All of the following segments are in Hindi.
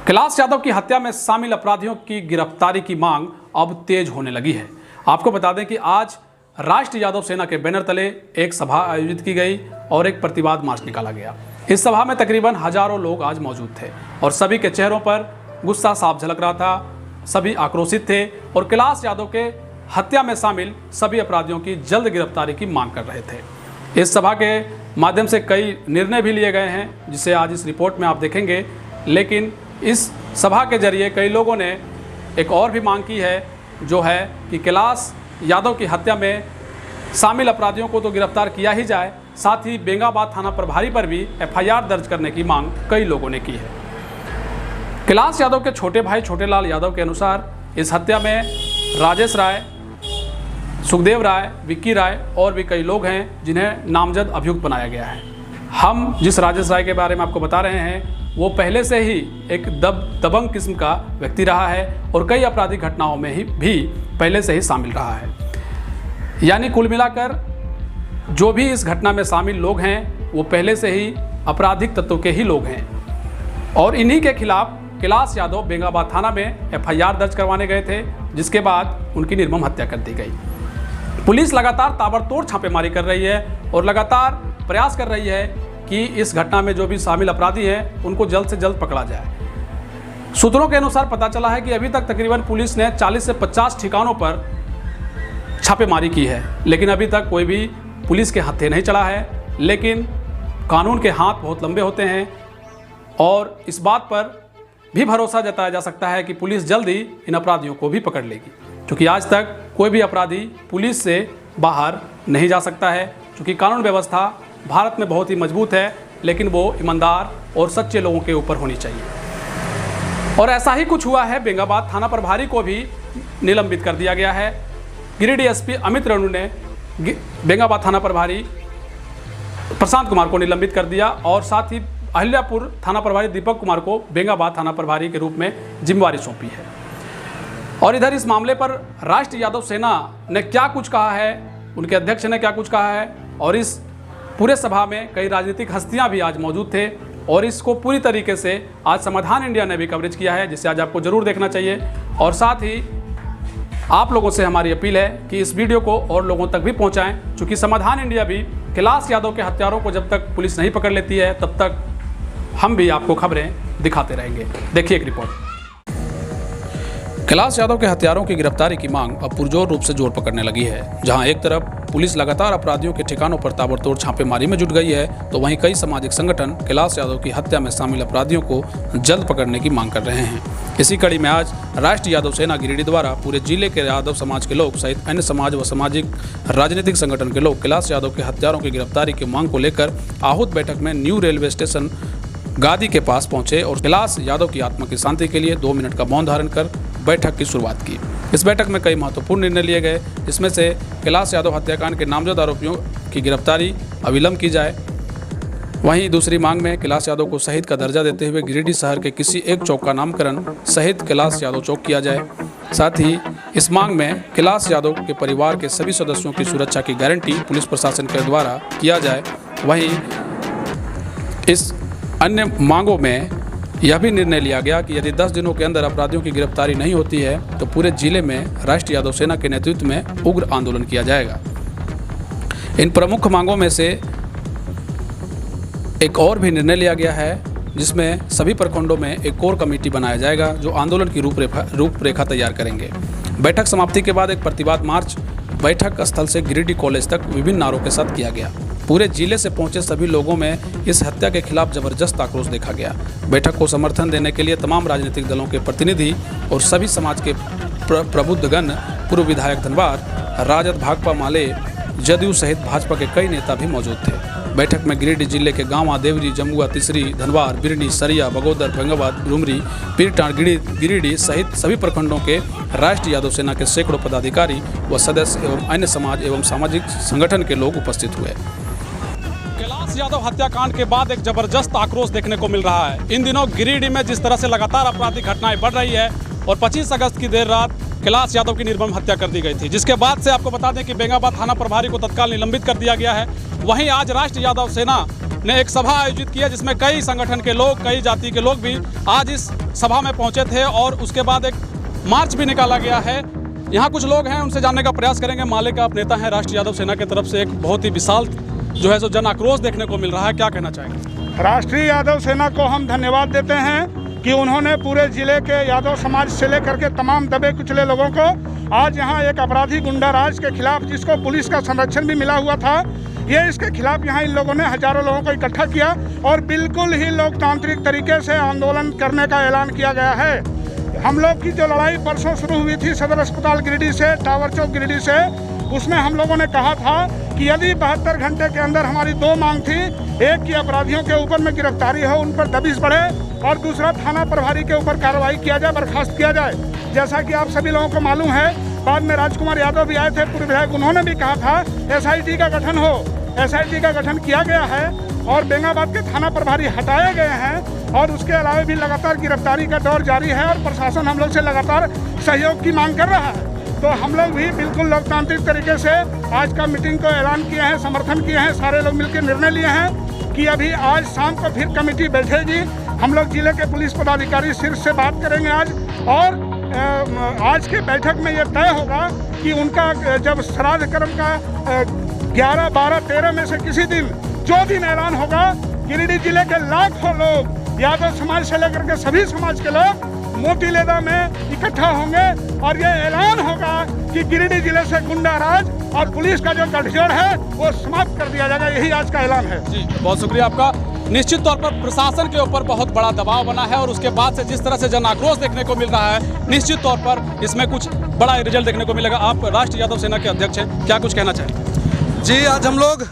कैलाश यादव की हत्या में शामिल अपराधियों की गिरफ्तारी की मांग अब तेज होने लगी है। आपको बता दें कि आज राष्ट्रीय यादव सेना के बैनर तले एक सभा आयोजित की गई और एक प्रतिवाद मार्च निकाला गया। इस सभा में तकरीबन हजारों लोग आज मौजूद थे और सभी के चेहरों पर गुस्सा साफ झलक रहा था। सभी आक्रोशित थे और कैलाश यादव के हत्या में शामिल सभी अपराधियों की जल्द गिरफ्तारी की मांग कर रहे थे। इस सभा के माध्यम से कई निर्णय भी लिए गए हैं, जिसे आज इस रिपोर्ट में आप देखेंगे। लेकिन इस सभा के जरिए कई लोगों ने एक और भी मांग की है, जो है कि कैलाश यादव की हत्या में शामिल अपराधियों को तो गिरफ्तार किया ही जाए, साथ ही बेंगाबाद थाना प्रभारी पर भी एफआईआर दर्ज करने की मांग कई लोगों ने की है। कैलाश यादव के छोटे भाई छोटेलाल यादव के अनुसार इस हत्या में राजेश राय, सुखदेव राय, विक्की राय और भी कई लोग हैं जिन्हें नामजद अभियुक्त बनाया गया है। हम जिस राजेश राय के बारे में आपको बता रहे हैं, वो पहले से ही एक दबंग किस्म का व्यक्ति रहा है और कई आपराधिक घटनाओं में भी पहले से ही शामिल रहा है। यानी कुल मिलाकर जो भी इस घटना में शामिल लोग हैं वो पहले से ही आपराधिक तत्व के ही लोग हैं और इन्हीं के खिलाफ कैलाश यादव बेंगाबाद थाना में एफआईआर दर्ज करवाने गए थे, जिसके बाद उनकी निर्मम हत्या कर दी गई। पुलिस लगातार ताबड़तोड़ छापेमारी कर रही है और लगातार प्रयास कर रही है कि इस घटना में जो भी शामिल अपराधी हैं उनको जल्द से जल्द पकड़ा जाए। सूत्रों के अनुसार पता चला है कि अभी तक तकरीबन पुलिस ने 40 से 50 ठिकानों पर छापेमारी की है, लेकिन अभी तक कोई भी पुलिस के हत्थे नहीं चढ़ा है। लेकिन कानून के हाथ बहुत लंबे होते हैं और इस बात पर भी भरोसा जताया जा सकता है कि पुलिस जल्द ही इन अपराधियों को भी पकड़ लेगी, क्योंकि आज तक कोई भी अपराधी पुलिस से बाहर नहीं जा सकता है। क्योंकि कानून व्यवस्था भारत में बहुत ही मजबूत है, लेकिन वो ईमानदार और सच्चे लोगों के ऊपर होनी चाहिए। और ऐसा ही कुछ हुआ है। बेंगाबाद थाना प्रभारी को भी निलंबित कर दिया गया है। गिरिडीह एसपी अमित रेणु ने बेंगाबाद थाना प्रभारी प्रशांत कुमार को निलंबित कर दिया और साथ ही अहिल्यापुर थाना प्रभारी दीपक कुमार को बेंगाबाद थाना प्रभारी के रूप में जिम्मेवारी सौंपी है। और इधर इस मामले पर राष्ट्रीय यादव सेना ने क्या कुछ कहा है, उनके अध्यक्ष ने क्या कुछ कहा है, और इस पूरे सभा में कई राजनीतिक हस्तियां भी आज मौजूद थे और इसको पूरी तरीके से आज समाधान इंडिया ने भी कवरेज किया है, जिसे आज आपको जरूर देखना चाहिए। और साथ ही आप लोगों से हमारी अपील है कि इस वीडियो को और लोगों तक भी पहुंचाएं, क्योंकि समाधान इंडिया भी कैलाश यादव के हत्यारों को जब तक पुलिस नहीं पकड़ लेती है तब तक हम भी आपको खबरें दिखाते रहेंगे। देखिए एक रिपोर्ट। कैलाश यादव के हत्यारों की गिरफ्तारी की मांग अब पुरजोर रूप से जोर पकड़ने लगी है। जहां एक तरफ पुलिस लगातार अपराधियों के ठिकानों पर ताबड़तोड़ छापेमारी में जुट गई है, तो वहीं कई सामाजिक संगठन कैलाश यादव की हत्या में शामिल अपराधियों को जल्द पकड़ने की मांग कर रहे हैं। इसी कड़ी में आज राष्ट्रीय यादव सेना गिरिडीह द्वारा पूरे जिले के यादव समाज के लोग सहित अन्य समाज व सामाजिक राजनीतिक संगठन के लोग कैलाश यादव के हत्यारों की गिरफ्तारी की मांग को लेकर आहूत बैठक में न्यू रेलवे स्टेशन गादी के पास पहुंचे और कैलाश यादव की आत्मा की शांति के लिए 2 मिनट का मौन धारण कर बैठक की शुरुआत की। इस बैठक में कई महत्वपूर्ण निर्णय लिए गए, जिसमें से कैलाश यादव हत्याकांड के नामजद आरोपियों की गिरफ्तारी अविलंब की जाए। वहीं दूसरी मांग में कैलाश यादव को शहीद का दर्जा देते हुए गिरिडीह शहर के किसी एक चौक का नामकरण शहीद कैलाश यादव चौक किया जाए। साथ ही इस मांग में कैलाश यादव के परिवार के सभी सदस्यों की सुरक्षा की गारंटी पुलिस प्रशासन के द्वारा किया जाए। वहीं इस अन्य मांगों में यह भी निर्णय लिया गया कि यदि 10 दिनों के अंदर अपराधियों की गिरफ्तारी नहीं होती है तो पूरे जिले में राष्ट्रीय यादव सेना के नेतृत्व में उग्र आंदोलन किया जाएगा। इन प्रमुख मांगों में से एक और भी निर्णय लिया गया है, जिसमें सभी प्रखंडों में एक कोर कमेटी बनाया जाएगा जो आंदोलन की रूपरेखा तैयार करेंगे। बैठक समाप्ति के बाद एक प्रतिवाद मार्च बैठक स्थल से गिरिडीह कॉलेज तक विभिन्न नारों के साथ किया गया। पूरे जिले से पहुंचे सभी लोगों में इस हत्या के खिलाफ जबरदस्त आक्रोश देखा गया। बैठक को समर्थन देने के लिए तमाम राजनीतिक दलों के प्रतिनिधि और सभी समाज के प्रबुद्धगण, पूर्व विधायक धनबाद, राजद, भाकपा माले, जदयू सहित भाजपा के कई नेता भी मौजूद थे। बैठक में गिरिडीह जिले के गांव देवरी, जमुआ, तिसरी, धनबाद, बिरनी, सरिया, बगोदर, भंगाबाद, डुमरी, पीरटांड, गिरिडीह सहित सभी प्रखंडों के राष्ट्रीय यादव सेना के सैकड़ों पदाधिकारी व सदस्य एवं अन्य समाज एवं सामाजिक संगठन के लोग उपस्थित हुए। कैलाश यादव हत्याकांड के बाद एक जबरदस्त आक्रोश देखने को मिल रहा है। इन दिनों गिरिडीह में जिस तरह से लगातार आपराधिक घटनाएं बढ़ रही है और 25 अगस्त की देर रात कैलाश यादव की निर्मम हत्या कर दी गई थी, जिसके बाद से आपको बता दें कि बेंगाबाद थाना प्रभारी को तत्काल निलंबित कर दिया गया है। वहीं आज राष्ट्रीय यादव सेना ने एक सभा आयोजित की है जिसमें कई संगठन के लोग, कई जाति के लोग भी आज इस सभा में पहुंचे थे और उसके बाद एक मार्च भी निकाला गया है। यहाँ कुछ लोग हैं, उनसे जानने का प्रयास करेंगे। माले का आप नेता हैं, राष्ट्रीय यादव सेना की तरफ से एक बहुत ही विशाल जो है सो जन आक्रोश देखने को मिल रहा है, क्या कहना चाहेंगे? राष्ट्रीय यादव सेना को हम धन्यवाद देते हैं कि उन्होंने पूरे जिले के यादव समाज से लेकर के तमाम दबे कुचले लोगों को आज यहाँ एक अपराधी गुंडा राज के खिलाफ, जिसको पुलिस का संरक्षण भी मिला हुआ था, ये इसके खिलाफ यहाँ इन लोगों ने हजारों लोगों को इकट्ठा किया और बिल्कुल ही लोकतांत्रिक तरीके से आंदोलन करने का ऐलान किया गया है। हम लोग की जो लड़ाई परसों शुरू हुई थी सदर अस्पताल गिरिडीह से, टावर चौक गिरिडीह से, उसमें हम लोगों ने कहा था कि यदि 72 घंटे के अंदर हमारी 2 मांग थी, एक कि अपराधियों के ऊपर में गिरफ्तारी हो, उन पर दबिश बढ़े, और दूसरा थाना प्रभारी के ऊपर कार्रवाई किया जाए, बर्खास्त किया जाए। जैसा कि आप सभी लोगों को मालूम है, बाद में राजकुमार यादव भी आए थे, पूर्व विधायक, उन्होंने भी कहा था SIT का गठन हो। SIT का गठन किया गया है और बेंगाबाद के थाना प्रभारी हटाए गए हैं और उसके अलावा भी लगातार गिरफ्तारी का दौर जारी है और प्रशासन हम लोग से लगातार सहयोग की मांग कर रहा है। तो हम लोग भी बिल्कुल लोकतांत्रिक तरीके से आज का मीटिंग को ऐलान किए हैं, समर्थन किए हैं, सारे लोग मिलकर निर्णय लिए हैं कि अभी आज शाम को फिर कमेटी बैठेगी। हम लोग जिले के पुलिस पदाधिकारी शीर्ष से बात करेंगे आज, और आज के बैठक में ये तय होगा कि उनका जब श्राद्ध कर्म का 11, 12, 13 में से किसी दिन, जो दिन ऐलान होगा, गिरिडीह जिले के लाखों लोग, यादव समाज से लेकर के सभी समाज के लोग मोतीलेदा में इकट्ठा होंगे और ये ऐलान होगा कि गिरिडीह जिले से गुंडा राज और पुलिस का जो गठजोड़ है वो समाप्त कर दिया जाएगा। यही आज का ऐलान है। जी, बहुत शुक्रिया आपका। निश्चित तौर पर प्रशासन के ऊपर बहुत बड़ा दबाव बना है और उसके बाद से जिस तरह से जन आक्रोश देखने को मिल रहा है, निश्चित तौर पर इसमें कुछ बड़ा रिजल्ट देखने को मिलेगा। आप राष्ट्रीय यादव सेना के अध्यक्ष हैं, क्या कुछ कहना चाहेंगे? जी, आज हम लोग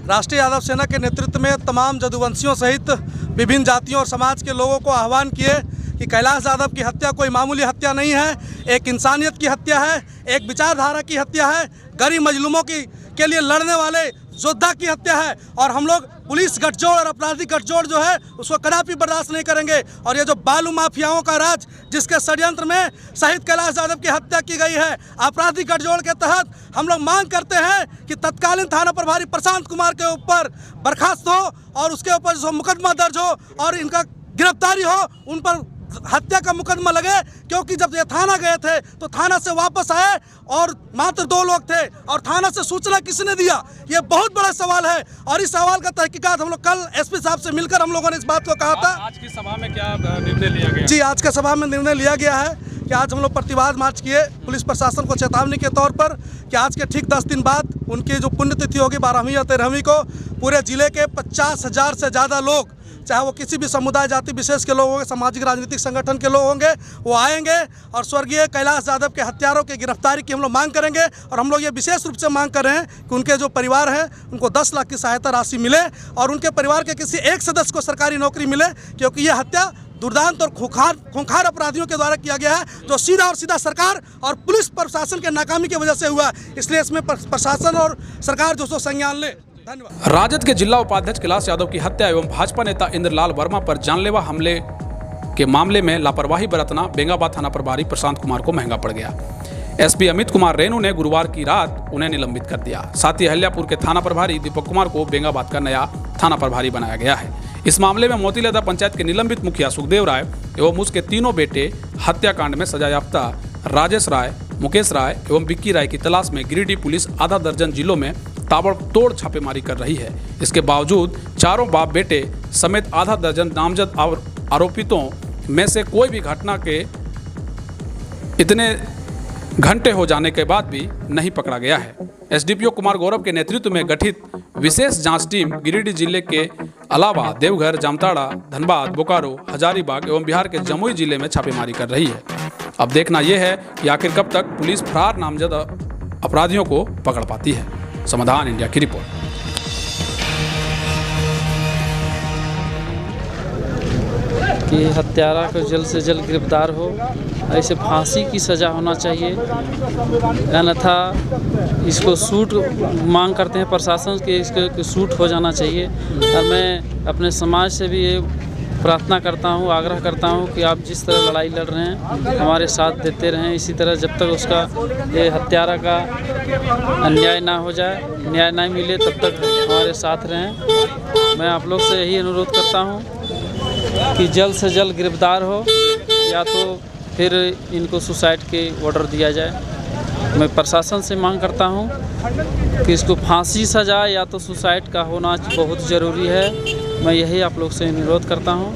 राष्ट्रीय यादव सेना के नेतृत्व में तमाम जदुवंशियों सहित विभिन्न जातियों और समाज के लोगों को आह्वान किए कि कैलाश यादव की हत्या कोई मामूली हत्या नहीं है, एक इंसानियत की हत्या है, एक विचारधारा की हत्या है, गरीब मजलूमों के लिए लड़ने वाले योद्धा की हत्या है। और हम लोग पुलिस गठजोड़ और अपराधी गठजोड़ जो है उसको कदापि बर्दाश्त नहीं करेंगे। और ये जो बालू माफियाओं का राज, जिसके षड्यंत्र में शहीद कैलाश यादव की हत्या की गई है, अपराधी गठजोड़ के तहत हम लोग मांग करते हैं कि तत्कालीन थाना प्रभारी प्रशांत कुमार के ऊपर बर्खास्त हो और उसके ऊपर जो मुकदमा दर्ज हो और इनका गिरफ्तारी हो, उन पर हत्या का मुकदमा लगे। क्योंकि जब ये थाना गए थे तो थाना से वापस आए और मात्र 2 लोग थे और थाना से सूचना किसने दिया, ये बहुत बड़ा सवाल है। और इस सवाल का तहकीकात हम लोग कल SP साहब से मिलकर हम लोगों ने इस बात को कहा था। आज की सभा में क्या निर्णय लिया गया? जी, आज का सभा में निर्णय लिया गया है कि आज हम लोग प्रतिवाद मार्च किए पुलिस प्रशासन को चेतावनी के तौर पर कि आज के ठीक 10 दिन बाद उनकी जो पुण्यतिथि होगी 12वीं या 13वीं को, पूरे जिले के 50,000 से ज़्यादा लोग, चाहे वो किसी भी समुदाय जाति विशेष के लोग होंगे, सामाजिक राजनीतिक संगठन के लोग होंगे, वो आएंगे और स्वर्गीय कैलाश यादव के हत्यारों की गिरफ्तारी की हम लोग मांग करेंगे। और हम लोग ये विशेष रूप से मांग कर रहे हैं कि उनके जो परिवार हैं उनको 10 लाख की सहायता राशि मिले और उनके परिवार के किसी एक सदस्य को सरकारी नौकरी मिले, क्योंकि ये हत्या दुर्दांत और खूंखार अपराधियों के द्वारा किया गया है, जो सीधा और सीधा सरकार और पुलिस प्रशासन के नाकामी की वजह से हुआ। इसलिए इसमें प्रशासन और सरकार जो सो संज्ञान ले। धन्यवाद। राजद के जिला उपाध्यक्ष कैलाश यादव की हत्या एवं भाजपा नेता इंद्रलाल वर्मा पर जानलेवा हमले के मामले में लापरवाही बरतना बेंगाबाद थाना प्रभारी प्रशांत कुमार को महंगा पड़ गया। SP अमित कुमार रेणु ने गुरुवार की रात उन्हें निलंबित कर दिया। साथ ही अहिल्यापुर के थाना प्रभारी दीपक कुमार को बेंगाबाद का नया थाना प्रभारी बनाया गया है। इस मामले में मोतीलेदा पंचायत के निलंबित मुखिया सुखदेव राय एवं उसके 3 बेटे हत्याकांड में सजायाफ्ता राजेश राय, मुकेश राय एवं विक्की राय की तलाश में गिरिडीह पुलिस आधा दर्जन जिलों में ताबड़तोड़ छापेमारी कर रही है। इसके बावजूद चारों बाप बेटे समेत आधा दर्जन नामजद आरोपितों में से कोई भी घटना के इतने घंटे हो जाने के बाद भी नहीं पकड़ा गया है। SDPO कुमार गौरव के नेतृत्व में गठित विशेष जांच टीम गिरिडीह जिले के अलावा देवघर, जामताड़ा, धनबाद, बोकारो, हजारीबाग एवं बिहार के जमुई जिले में छापेमारी कर रही है। अब देखना यह है कि आखिर कब तक पुलिस फरार नामजद अपराधियों को पकड़ पाती है। समाधान इंडिया की रिपोर्ट। कि हत्यारा को जल्द से जल्द गिरफ्तार हो, ऐसे फांसी की सज़ा होना चाहिए, अन्यथा इसको सूट मांग करते हैं प्रशासन के, इसको सूट हो जाना चाहिए। और मैं अपने समाज से भी ये प्रार्थना करता हूँ, आग्रह करता हूँ कि आप जिस तरह लड़ाई लड़ रहे हैं हमारे साथ देते रहें। इसी तरह जब तक उसका ये हत्यारा का अन्याय ना हो जाए, न्याय ना मिले, तब तक हमारे साथ रहें। मैं आप लोग से यही अनुरोध करता हूँ कि जल्द से जल्द गिरफ्तार हो, या तो फिर इनको सुसाइड के ऑर्डर दिया जाए। मैं प्रशासन से मांग करता हूँ कि इसको फांसी सजा या तो सुसाइड का होना बहुत ज़रूरी है। मैं यही आप लोग से अनुरोध करता हूँ।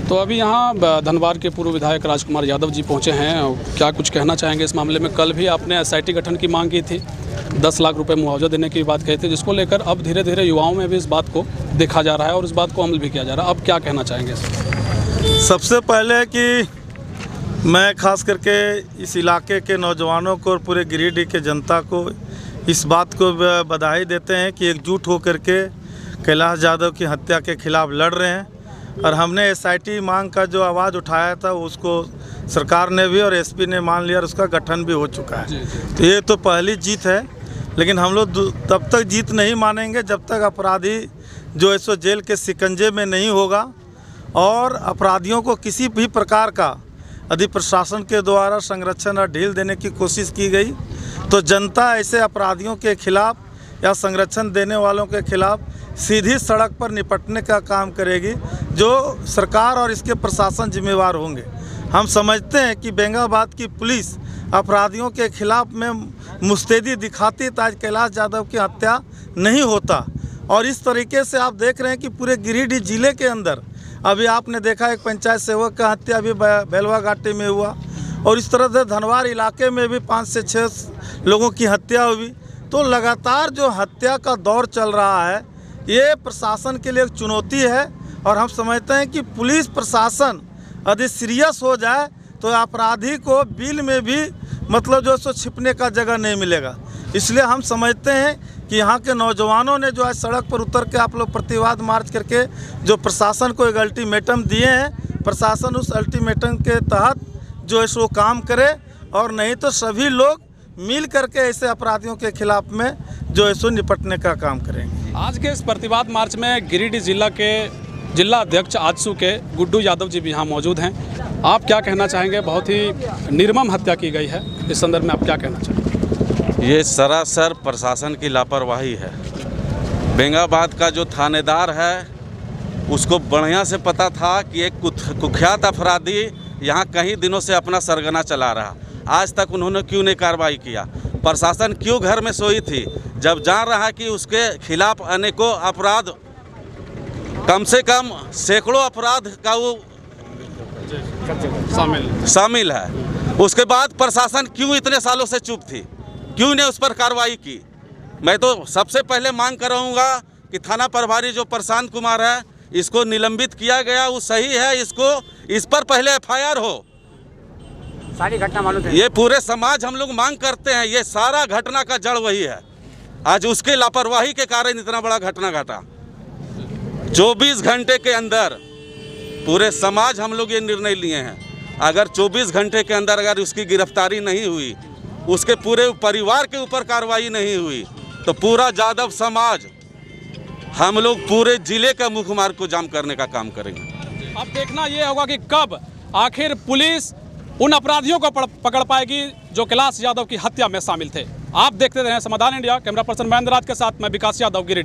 तो अभी यहाँ धनबाद के पूर्व विधायक राजकुमार यादव जी पहुँचे हैं, क्या कुछ कहना चाहेंगे इस मामले में? कल भी आपने SIT गठन की मांग की थी, 10 लाख रुपए मुआवजा देने की बात कही थी, जिसको लेकर अब धीरे धीरे युवाओं में भी इस बात को देखा जा रहा है और इस बात को अमल भी किया जा रहा है। अब क्या कहना चाहेंगे? सबसे पहले कि मैं खास करके इस इलाके के नौजवानों को और पूरे गिरिडीह के जनता को इस बात को बधाई देते हैं कि एकजुट होकर के कैलाश यादव की हत्या के खिलाफ लड़ रहे हैं। और हमने SIT मांग का जो आवाज़ उठाया था उसको सरकार ने भी और SP ने मान लिया और उसका गठन भी हो चुका है। तो ये तो पहली जीत है, लेकिन हम लोग तब तक जीत नहीं मानेंगे जब तक अपराधी जो है सो जेल के शिकंजे में नहीं होगा और अपराधियों को किसी भी प्रकार का यदि प्रशासन के द्वारा संरक्षण और ढील देने की कोशिश की गई तो जनता ऐसे अपराधियों के खिलाफ या संरक्षण देने वालों के खिलाफ सीधी सड़क पर निपटने का काम करेगी, जो सरकार और इसके प्रशासन जिम्मेवार होंगे। हम समझते हैं कि बेंगाबाद की पुलिस अपराधियों के खिलाफ में मुस्तैदी दिखाती तो आज कैलाश यादव की हत्या नहीं होता। और इस तरीके से आप देख रहे हैं कि पूरे गिरिडीह जिले के अंदर अभी आपने देखा एक पंचायत सेवक का हत्या अभी बेलवा घाटी में हुआ और इस तरह से धनबाद इलाके में भी 5 से 6 लोगों की हत्या हुई। तो लगातार जो हत्या का दौर चल रहा है ये प्रशासन के लिए एक चुनौती है और हम समझते हैं कि पुलिस प्रशासन यदि सीरियस हो जाए तो अपराधी को बिल में भी मतलब जो सो छिपने का जगह नहीं मिलेगा। इसलिए हम समझते हैं कि यहाँ के नौजवानों ने जो आज सड़क पर उतर के आप लोग प्रतिवाद मार्च करके जो प्रशासन को एक अल्टीमेटम दिए हैं, प्रशासन उस अल्टीमेटम के तहत जो है सो काम करे और नहीं तो सभी लोग मिल करके ऐसे अपराधियों के खिलाफ में जो है सो निपटने का काम करेंगे। आज के इस प्रतिवाद मार्च में गिरिडीह जिला के जिला अध्यक्ष आजसू के गुड्डू यादव जी भी यहाँ मौजूद हैं। आप क्या कहना चाहेंगे? बहुत ही निर्मम हत्या की गई है, इस संदर्भ में आप क्या कहना चाहेंगे? ये सरासर प्रशासन की लापरवाही है। बेंगाबाद का जो थानेदार है उसको बढ़िया से पता था कि एक कुख्यात अपराधी यहाँ कई दिनों से अपना सरगना चला रहा, आज तक उन्होंने क्यों नहीं कार्रवाई किया? प्रशासन क्यों घर में सोई थी जब जान रहा कि उसके खिलाफ अनेकों अपराध, कम से कम सैकड़ों अपराध का वो शामिल है। उसके बाद प्रशासन क्यों इतने सालों से चुप थी, क्यों ने उस पर कार्रवाई की? मैं तो सबसे पहले मांग कराऊंगा कि थाना प्रभारी जो प्रशांत कुमार है इसको निलंबित किया गया वो सही है, इसको इस पर पहले FIR हो। सारी घटना मालूम है। ये पूरे समाज हम लोग मांग करते हैं, ये सारा घटना का जड़ वही है। आज उसके लापरवाही के कारण इतना बड़ा घटना घटा। 24 घंटे के अंदर पूरे समाज हम लोग ये निर्णय लिए हैं, अगर 24 घंटे के अंदर अगर उसकी गिरफ्तारी नहीं हुई, उसके पूरे परिवार के ऊपर कार्रवाई नहीं हुई तो पूरा यादव समाज हम लोग पूरे जिले का मुख्य मार्ग को जाम करने का काम करेंगे। अब देखना ये होगा कि कब आखिर पुलिस उन अपराधियों को पकड़ पाएगी जो कैलाश यादव की हत्या में शामिल थे। आप देखते रहे समाधान इंडिया। कैमरा पर्सन महेंद्र राज के साथ मैं विकास यादव, गिरिडीह।